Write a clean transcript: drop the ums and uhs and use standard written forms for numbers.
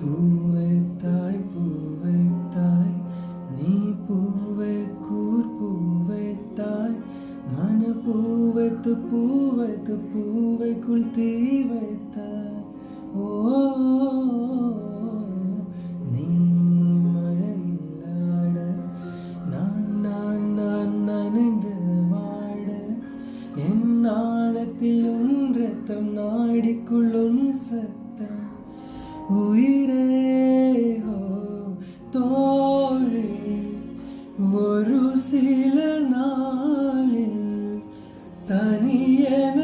பூவைத்தாய் பூவைத்தாய் நீ பூவைக்கூர் பூவைத்தாய் மன பூவைத்து பூவைக்குள் தீ வைத்தாய். ஓ நீ மழையில்லாட நான் நனைந்து வாட என் நாணத்தில் உன் ரத்தம் நாடிக்குள் உன் சத்தம் உயிரே ஹோ தோழி ஒரு சில நாளில் தனியன